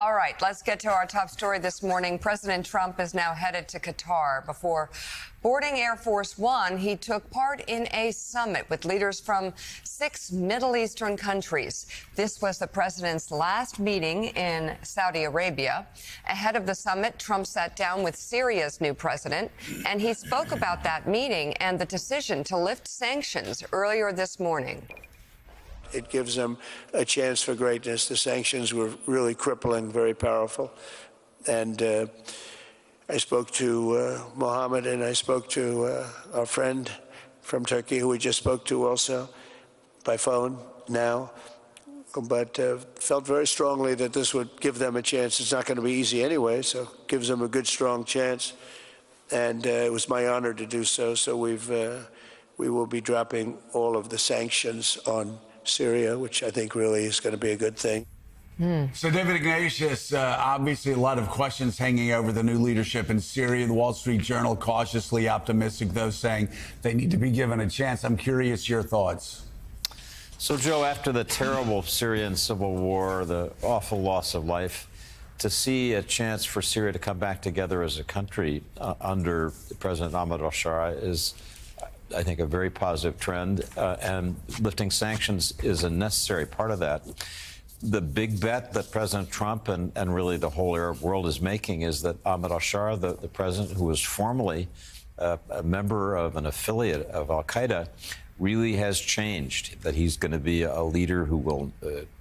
All right, let's get to our top story this morning. President Trump is now headed to Qatar. Before boarding Air Force One, he took part in a summit with leaders from 6 Middle Eastern countries. This was the president's last meeting in Saudi Arabia. Ahead of the summit, Trump sat down with Syria's new president, and he spoke about that meeting and the decision to lift sanctions earlier this morning. It gives them a chance for greatness. The sanctions were really crippling, very powerful. And I spoke to Mohammed, and I spoke to our friend from Turkey, who we just spoke to also by phone now. But felt very strongly that this would give them a chance. It's not going to be easy anyway, so it gives them a good, strong chance. And it was my honor to do so. So we will be dropping all of the sanctions on Syria, which I think really is going to be a good thing. So, David Ignatius, obviously a lot of questions hanging over the new leadership in Syria. The Wall Street Journal cautiously optimistic, though, saying they need to be given a chance. I'm curious your thoughts. So, Joe, after the terrible Syrian civil war, the awful loss of life, to see a chance for Syria to come back together as a country under President Ahmed al-Shara is, I think, a very positive trend, and lifting sanctions is a necessary part of that. The big bet that President Trump and really the whole Arab world is making is that Ahmed al-Shara, the president who was formerly a member of an affiliate of al-Qaeda, really has changed, that he's going to be a leader who will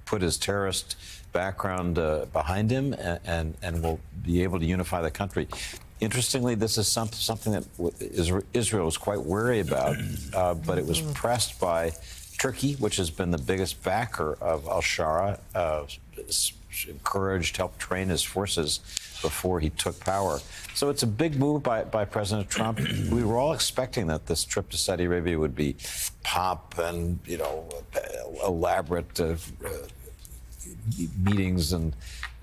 put his terrorist background behind him and will be able to unify the country. Interestingly, this is something that Israel was quite wary about, but it was pressed by Turkey, which has been the biggest backer of al-Shara, encouraged, helped train his forces before he took power. So it's a big move by President Trump. We were all expecting that this trip to Saudi Arabia would be pomp and, elaborate meetings and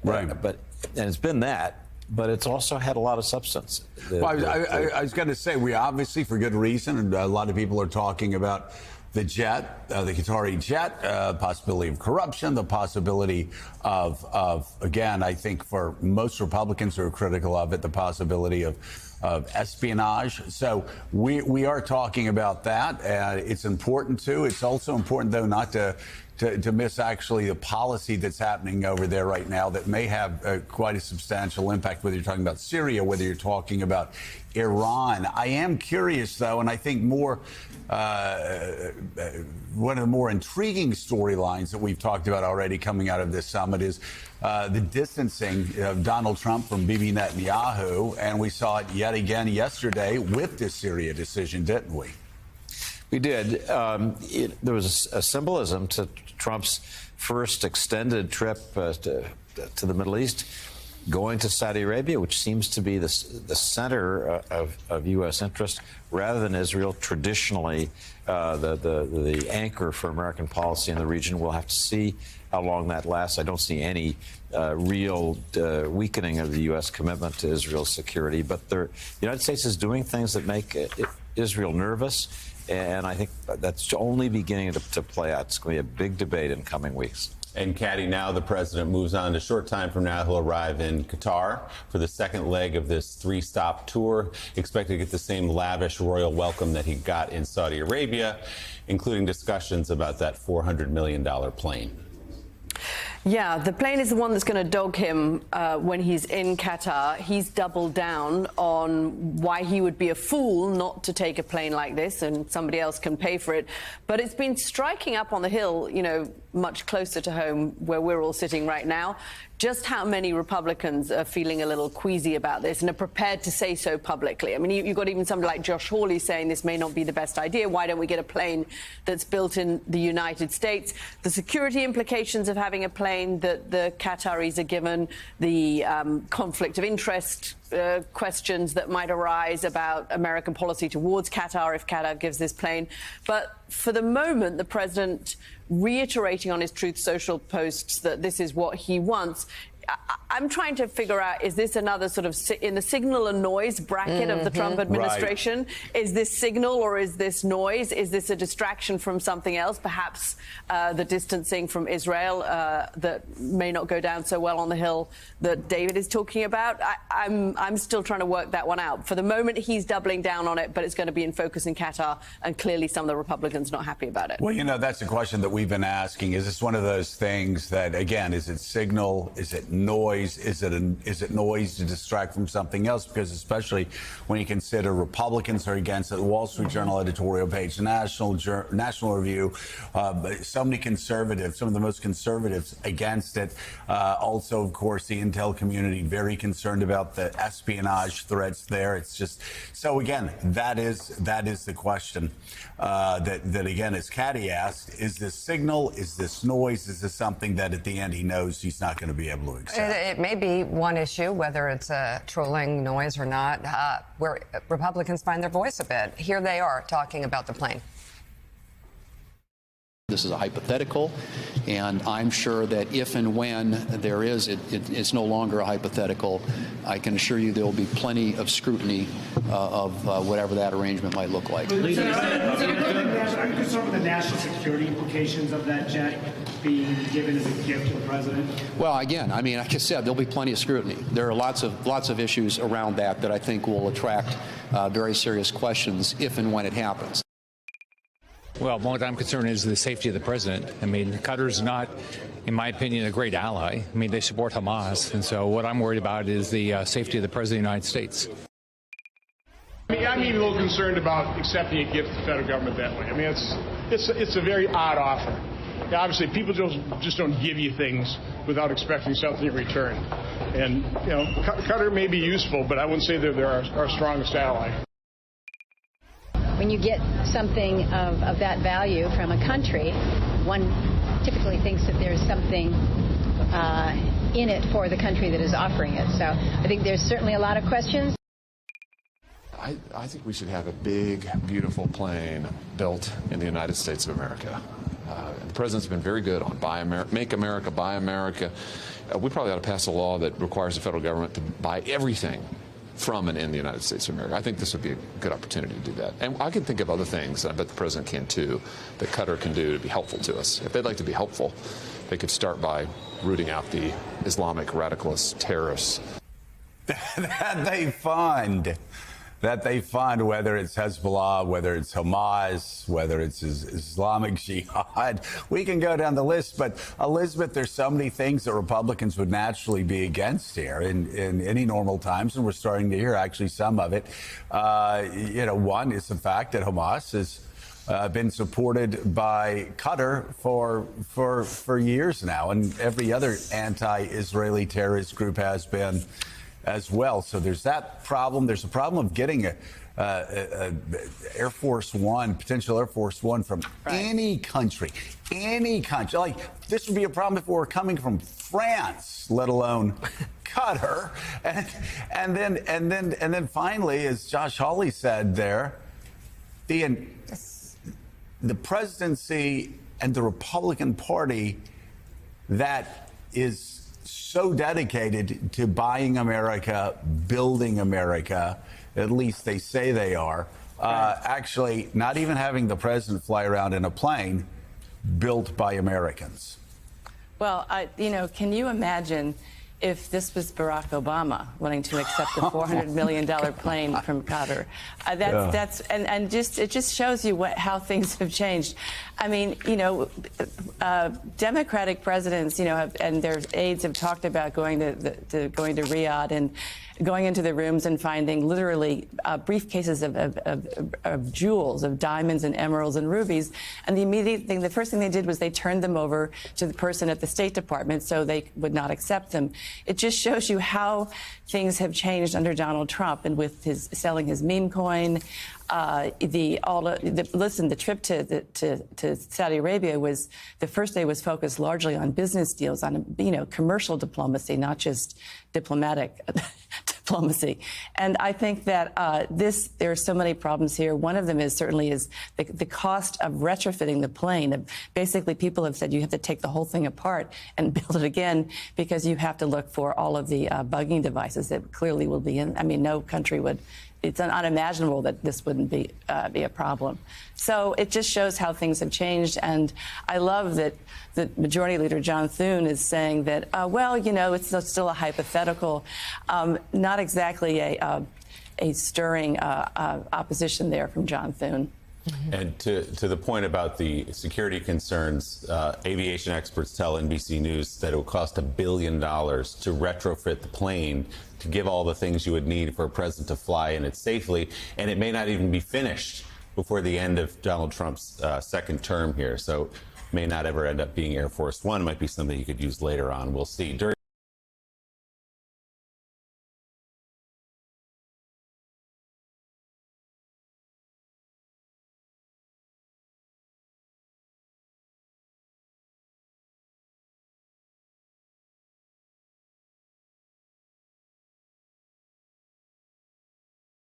right. And it's been that. But it's also had a lot of substance. Well, I was going to say, we obviously, for good reason, and a lot of people are talking about the jet, the Qatari jet, possibility of corruption, the possibility of, again, I think for most Republicans who are critical of it, the possibility of espionage. So we are talking about that. It's important, too. It's also important, though, not to miss actually the policy that's happening over there right now that may have quite a substantial impact, whether you're talking about Syria, whether you're talking about Iran. I am curious, though, and I think one of the more intriguing storylines that we've talked about already coming out of this summit is the distancing of Donald Trump from Bibi Netanyahu. And we saw it yet again yesterday with this Syria decision, didn't we? We did. There was a symbolism to Trump's first extended trip to the Middle East, going to Saudi Arabia, which seems to be the center of U.S. interest, rather than Israel, traditionally the anchor for American policy in the region. We'll have to see how long that lasts. I don't see any real weakening of the U.S. commitment to Israel's security, but the United States is doing things that make Israel nervous. And I think that's only beginning to play out. It's going to be a big debate in coming weeks. And, Caddy, now the president moves on. A short time from now, he'll arrive in Qatar for the second leg of this 3-stop tour. Expected to get the same lavish royal welcome that he got in Saudi Arabia, including discussions about that $400 million plane. Yeah, the plane is the one that's going to dog him when he's in Qatar. He's doubled down on why he would be a fool not to take a plane like this, and somebody else can pay for it. But it's been striking up on the Hill, much closer to home where we're all sitting right now, just how many Republicans are feeling a little queasy about this and are prepared to say so publicly. I mean, you've got even somebody like Josh Hawley saying this may not be the best idea. Why don't we get a plane that's built in the United States? The security implications of having a plane that the Qataris are given, the conflict of interest questions that might arise about American policy towards Qatar if Qatar gives this plane. But for the moment, the president reiterating on his Truth Social posts that this is what he wants I'm trying to figure out, is this another sort of in the signal and noise bracket of the Trump administration? Right. Is this signal or is this noise? Is this a distraction from something else? Perhaps the distancing from Israel that may not go down so well on the Hill that David is talking about? I'm still trying to work that one out. For the moment, he's doubling down on it, but it's going to be in focus in Qatar, and clearly some of the Republicans not happy about it. Well, you know, that's a question that we've been asking. Is this one of those things that, again, is it signal? Is it noise? Is it noise to distract from something else? Because especially when you consider Republicans are against it, the Wall Street Journal editorial page, the National Review, so many conservatives, some of the most conservatives against it. Also, of course, the intel community very concerned about the espionage threats there. It's just so again, that is the question that again, as Caddy asked, is this signal? Is this noise? Is this something that at the end he knows he's not going to be able to accept? It may be one issue, whether it's a trolling noise or not, where Republicans find their voice a bit. Here they are talking about the plane. This is a hypothetical, and I'm sure that if and when there is, it's no longer a hypothetical. I can assure you there will be plenty of scrutiny of whatever that arrangement might look like. Are you concerned with the national security implications of that jet being given as a gift to the president? Well, again, I mean, like I said, there'll be plenty of scrutiny. There are lots of issues around that I think will attract very serious questions if and when it happens. Well, what I'm concerned is the safety of the president. I mean, Qatar's not, in my opinion, a great ally. I mean, they support Hamas. And so what I'm worried about is the safety of the president of the United States. I'm even a little concerned about accepting a gift to the federal government that way. I mean, it's a very odd offer. Obviously, people just don't give you things without expecting something in return. And, you know, Qatar may be useful, but I wouldn't say they're our strongest ally. When you get something of that value from a country, one typically thinks that there's something in it for the country that is offering it. So I think there's certainly a lot of questions. I think we should have a big, beautiful plane built in the United States of America. The president's been very good on Make America, Buy America. We probably ought to pass a law that requires the federal government to buy everything from and in the United States of America. I think this would be a good opportunity to do that. And I can think of other things, and I bet the president can too, that Qatar can do to be helpful to us. If they'd like to be helpful, they could start by rooting out the Islamic radicalist terrorists. that they fund, whether it's Hezbollah, whether it's Hamas, whether it's Islamic Jihad. We can go down the list, but Elizabeth, there's so many things that Republicans would naturally be against here in any normal times, and we're starting to hear actually some of it. You know, one is the fact that Hamas has been supported by Qatar for years now, and every other anti-Israeli terrorist group has been as well. So there's that problem. There's a problem of getting a Air Force One, potential Air Force One from any country. Like, this would be a problem if we were coming from France, let alone Qatar. And then finally, as Josh Hawley said there, the presidency and the Republican Party that is so dedicated to buying America, building America, at least they say they are, actually not even having the president fly around in a plane built by Americans. Well, you know, can you imagine if this was Barack Obama wanting to accept the $400 million plane from Qatar? It just shows you how things have changed. I mean, you know, Democratic presidents, you know, and their aides have talked about going to Riyadh and going into the rooms and finding literally briefcases of jewels, of diamonds and emeralds and rubies. And the first thing they did was they turned them over to the person at the State Department so they would not accept them. It just shows you how things have changed under Donald Trump, and with his selling his meme coin. The trip to Saudi Arabia was, the first day was focused largely on business deals, on, you know, commercial diplomacy, not just diplomatic diplomacy. And I think that there are so many problems here. One of them is certainly the cost of retrofitting the plane. Basically, people have said you have to take the whole thing apart and build it again because you have to look for all of the bugging devices that clearly will be in. I mean, no country would. It's unimaginable that this wouldn't be a problem. So it just shows how things have changed. And I love that the Majority Leader John Thune is saying that, well, you know, it's still a hypothetical, not exactly a stirring opposition there from John Thune. And to the point about the security concerns, aviation experts tell NBC News that it would cost $1 billion to retrofit the plane to give all the things you would need for a president to fly in it safely, and it may not even be finished before the end of Donald Trump's second term here. So may not ever end up being Air Force One. It might be something you could use later on. We'll see.